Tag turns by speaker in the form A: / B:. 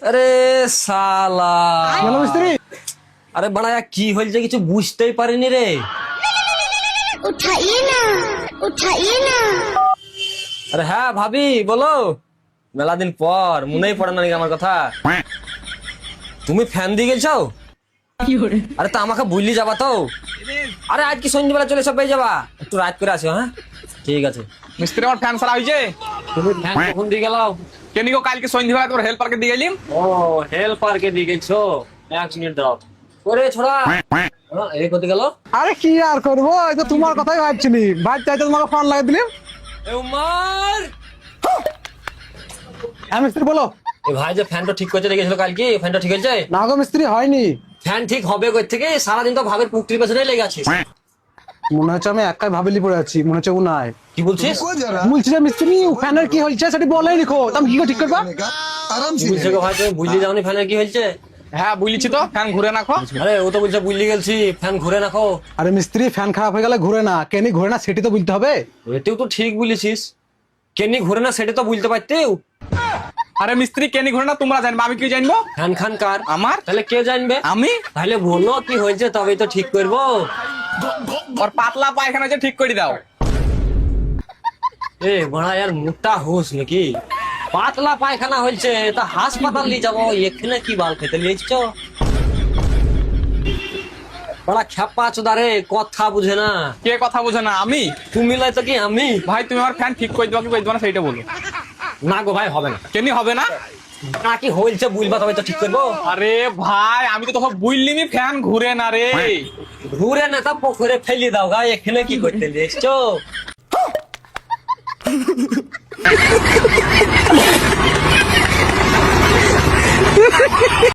A: আরে শালা
B: বলো মিস্ত্রি।
A: আরে বাড়া কি হয়েছে কিছু বুঝতেই পারিনি রে।
C: उठाइए ना उठाइए ना।
A: আরে হ্যাঁ ভাবি বলো। মেলা দিন পর মনেই পড়ে না নাকি আমার কথা। তুমি ফ্যান দিয়ে গেছো? আরে তা আমাকে বুঝলি যাবা তো? আরে আজ কি সন্ধ্যেবেলা চলে সব পেয়ে যাবা, একটু রাত করে আসো। হ্যাঁ ঠিক আছে।
D: মিস্ত্রি আমার ফ্যান সারা হয়েছে।
A: তুমি ফ্যান কখন দিয়ে গেলাও?
D: কেন গো কালকে সন্ধ্যাবেলা তোর হেল্পারকে দিয়ে গেলিম।
A: ও হেল্পারকে দিয়ে গেছো, এক মিনিট দাও। ওরে ছোড়া এই করতে গেল।
B: আরে কি আর করবো, এই তো তোমার কথাই ভাবছিলি, ভাই চাইতে তোমাকে ফোন লাগিয়ে দিলাম।
A: এ উমার
B: হ্যাঁ মিস্ত্রি বলো।
A: এই ভাই যে ফ্যানটা ঠিক করতে লেগেছিল কালকে, ফ্যানটা ঠিক হয়েছে?
B: না গো মিস্ত্রি হয়নি।
A: ফ্যান ঠিক হবে কই থেকে? সারাদিন তো ভাবের পুক্তির পেছনে লেগে আছিস।
B: মনে হচ্ছে আমি একাই ভাবিলি পড়ে আছি, মনে হচ্ছে ও নাই।
A: কি বলছিস?
B: বলছি যে মিস্ত্রি ফ্যানের কি হয়েছে সেটা বলেই লিখো, তুমি কি করে ঠিক করবা?
A: কি বলছো গো ভাই, তুমি বুঝলি যাওনি ফ্যানের কি হয়েছে?
D: হ্যাঁ বুঝলিছি তো, ফ্যান ঘুরে নাখো।
A: আরে ও তো বলছে বুঝলি গেছি ফ্যান ঘুরে রাখো।
B: আরে মিস্ত্রি ফ্যান খারাপ হয়ে গেলে ঘুরে না, কেনি ঘুরে না সেটি তো বুঝতে হবে।
A: এটাও তো ঠিক বলেছিস, কেনি ঘুরে না সেটা তো বুঝতে পারতেও।
D: আরে মিস্ত্রি কেন ঘুরে না তোমরা জানবে, আমি কি জানবো?
A: ফ্যান খান কার?
D: আমার।
A: তাহলে কে জানবে?
D: আমি।
A: তাহলে বলো কি হয়েছে তবেই তো ঠিক করবো।
D: ওর পাতলা পায়খানা যে ঠিক করে দাও।
A: এ বড়া यार মোটা হোস নাকি? পাতলা পায়খানা হয়েছে তা হাসপাতাল নিয়ে যাবো, এখানে কি বাল খেতে লিয়েছো? বড়া খ্যাপা চোদারে, কথা বুঝে না।
D: কে কথা বোঝে না? আমি।
A: তুমি লাই তো কি আমি?
D: ভাই তুমি আমার ফ্যান ঠিক করে দেবো কি করে দেবো না সেইটা বলো।
A: না গো ভাই হবে না।
D: কেন হবে না?
A: না কি হয়েছে বুঝবা তবে তো ঠিক করবো।
D: আরে ভাই আমি তো তখন বুঝলিনি ফ্যান ঘুরে না রে।
A: ঘুরে না তা পুকুরে ফেলে দাও গা, এখানে কি করতে লিয়েছো?